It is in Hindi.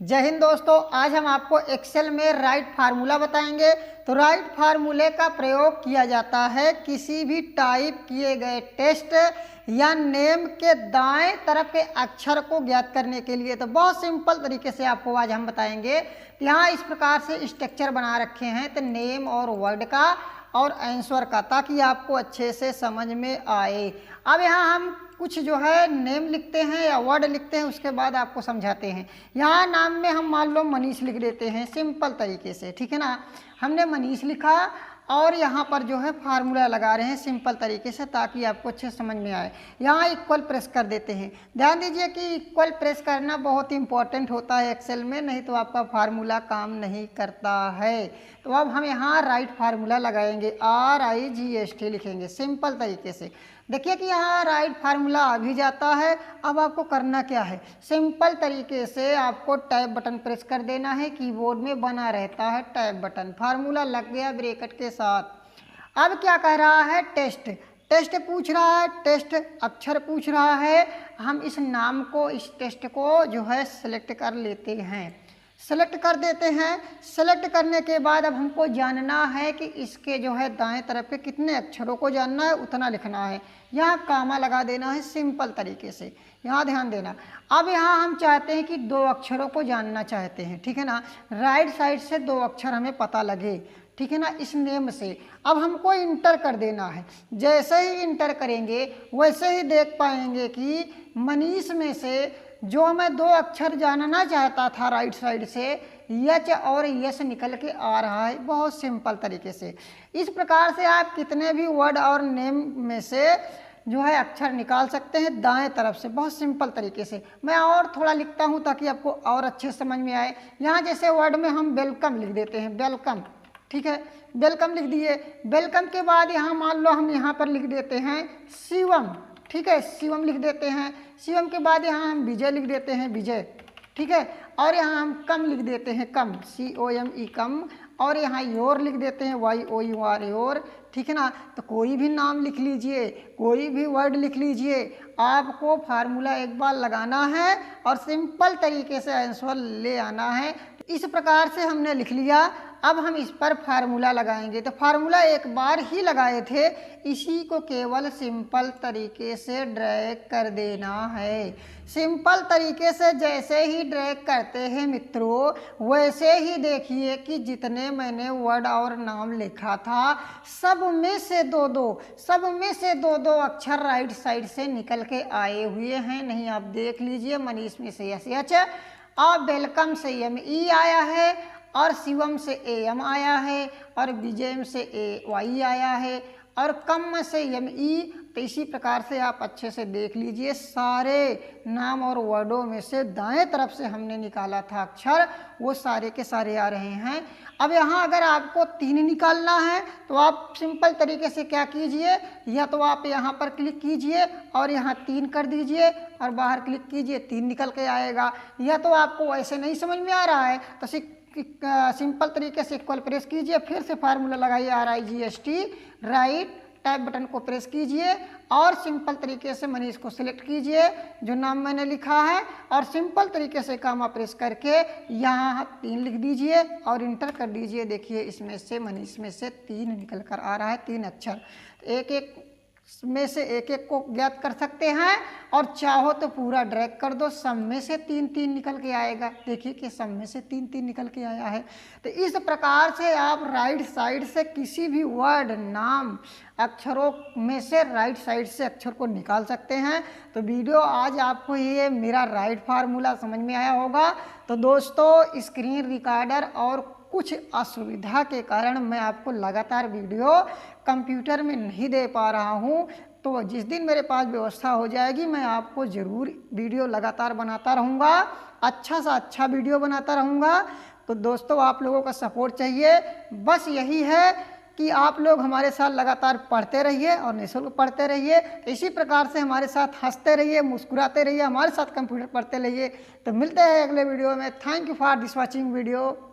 जय हिंद दोस्तों, आज हम आपको एक्सेल में राइट फार्मूला बताएंगे। तो राइट फार्मूले का प्रयोग किया जाता है किसी भी टाइप किए गए टेस्ट या नेम के दाएं तरफ के अक्षर को ज्ञात करने के लिए। तो बहुत सिंपल तरीके से आपको आज हम बताएंगे। यहाँ इस प्रकार से स्ट्रक्चर बना रखे हैं, तो नेम और वर्ड का और आंसर का, ताकि आपको अच्छे से समझ में आए। अब यहाँ हम कुछ जो है नेम लिखते हैं या वर्ड लिखते हैं, उसके बाद आपको समझाते हैं। यहाँ नाम में हम मान लो मनीष लिख देते हैं सिंपल तरीके से, ठीक है ना। हमने मनीष लिखा और यहाँ पर जो है फार्मूला लगा रहे हैं सिंपल तरीके से, ताकि आपको अच्छे समझ में आए। यहाँ इक्वल प्रेस कर देते हैं। ध्यान दीजिए कि इक्वल प्रेस करना बहुत इंपॉर्टेंट होता है एक्सेल में, नहीं तो आपका फार्मूला काम नहीं करता है। तो अब हम यहाँ राइट फार्मूला लगाएंगे, RIGST लिखेंगे सिंपल तरीके से। देखिए कि यहाँ राइट फार्मूला आ भी जाता है। अब आपको करना क्या है, सिंपल तरीके से आपको टैब बटन प्रेस कर देना है। कीबोर्ड में बना रहता है टैब बटन, फार्मूला लग गया ब्रैकेट के साथ। अब क्या कह रहा है, टेस्ट टेस्ट पूछ रहा है, टेस्ट अक्षर पूछ रहा है। हम इस नाम को, इस टेस्ट को जो है सेलेक्ट कर लेते हैं, सेलेक्ट कर देते हैं। सेलेक्ट करने के बाद अब हमको जानना है कि इसके जो है दाएं तरफ के कितने अक्षरों को जानना है, उतना लिखना है। यहाँ कामा लगा देना है सिंपल तरीके से, यहाँ ध्यान देना। अब यहाँ हम चाहते हैं कि दो अक्षरों को जानना चाहते हैं, ठीक है ना। राइट साइड से दो अक्षर हमें पता लगे, ठीक है ना, इस नेम से। अब हमको इंटर कर देना है। जैसे ही इंटर करेंगे वैसे ही देख पाएंगे कि मनीष में से जो मैं दो अक्षर जानना चाहता था राइट साइड से, यच और यस निकल के आ रहा है, बहुत सिंपल तरीके से। इस प्रकार से आप कितने भी वर्ड और नेम में से जो है अक्षर निकाल सकते हैं दाएं तरफ से, बहुत सिंपल तरीके से। मैं और थोड़ा लिखता हूं ताकि आपको और अच्छे समझ में आए। यहाँ जैसे वर्ड में हम वेलकम लिख देते हैं, वेलकम, ठीक है, वेलकम लिख दिए। वेलकम के बाद यहाँ मान लो हम यहाँ पर लिख देते हैं शिवम, ठीक है, शिवम लिख देते हैं। शिवम के बाद यहाँ हम विजय लिख देते हैं, विजय, ठीक है। और यहाँ हम कम लिख देते हैं, कम, COME कम। और यहाँ योर लिख देते हैं, YOUR योर, ठीक है ना। तो कोई भी नाम लिख लीजिए, कोई भी वर्ड लिख लीजिए। आपको फार्मूला एक बार लगाना है और सिंपल तरीके से आंसर ले आना है। इस प्रकार से हमने लिख लिया। अब हम इस पर फार्मूला लगाएंगे। तो फार्मूला एक बार ही लगाए थे, इसी को केवल सिंपल तरीके से ड्रैग कर देना है। सिंपल तरीके से जैसे ही ड्रैग करते हैं मित्रों, वैसे ही देखिए कि जितने मैंने वर्ड और नाम लिखा था सब में से दो दो अक्षर राइट साइड से निकल के आए हुए हैं। नहीं, आप देख लीजिए, मनीष में से SH और वेलकम से ME आया है, और शिवम से AM आया है, और विजय से AY आया है, और कम से ME। तो इसी प्रकार से आप अच्छे से देख लीजिए, सारे नाम और वर्डों में से दाएं तरफ से हमने निकाला था अक्षर, वो सारे के सारे आ रहे हैं। अब यहाँ अगर आपको 3 निकालना है तो आप सिंपल तरीके से क्या कीजिए, या तो आप यहाँ पर क्लिक कीजिए और यहाँ 3 कर दीजिए और बाहर क्लिक कीजिए, 3 निकल के आएगा। या तो आपको ऐसे नहीं समझ में आ रहा है तो सिंपल तरीके से इक्वल प्रेस कीजिए, फिर से फार्मूला लगाइए RIGST, राइट, टैब बटन को प्रेस कीजिए और सिंपल तरीके से मनीष को सिलेक्ट कीजिए जो नाम मैंने लिखा है, और सिंपल तरीके से कामा प्रेस करके यहाँ 3 लिख दीजिए और इंटर कर दीजिए। देखिए इसमें से, मनीष में से 3 निकल कर आ रहा है, 3 अक्षर। एक एक में से एक एक को ज्ञात कर सकते हैं, और चाहो तो पूरा ड्रैग कर दो, सब में से 3 निकल के आएगा। देखिए कि सब में से 3 निकल के आया है। तो इस प्रकार से आप राइट साइड से किसी भी वर्ड, नाम, अक्षरों में से राइट साइड से अक्षर को निकाल सकते हैं। तो वीडियो आज आपको ये मेरा राइट फार्मूला समझ में आया होगा। तो दोस्तों, स्क्रीन रिकॉर्डर और कुछ असुविधा के कारण मैं आपको लगातार वीडियो कंप्यूटर में नहीं दे पा रहा हूँ। तो जिस दिन मेरे पास व्यवस्था हो जाएगी मैं आपको ज़रूर वीडियो लगातार बनाता रहूँगा, अच्छा सा अच्छा वीडियो बनाता रहूँगा। तो दोस्तों, आप लोगों का सपोर्ट चाहिए, बस यही है कि आप लोग हमारे साथ लगातार पढ़ते रहिए और निःशुल्क पढ़ते रहिए। इसी प्रकार से हमारे साथ हंसते रहिए, मुस्कुराते रहिए, हमारे साथ कंप्यूटर पढ़ते रहिए। तो मिलते हैं अगले वीडियो में। Thank you for this watching video.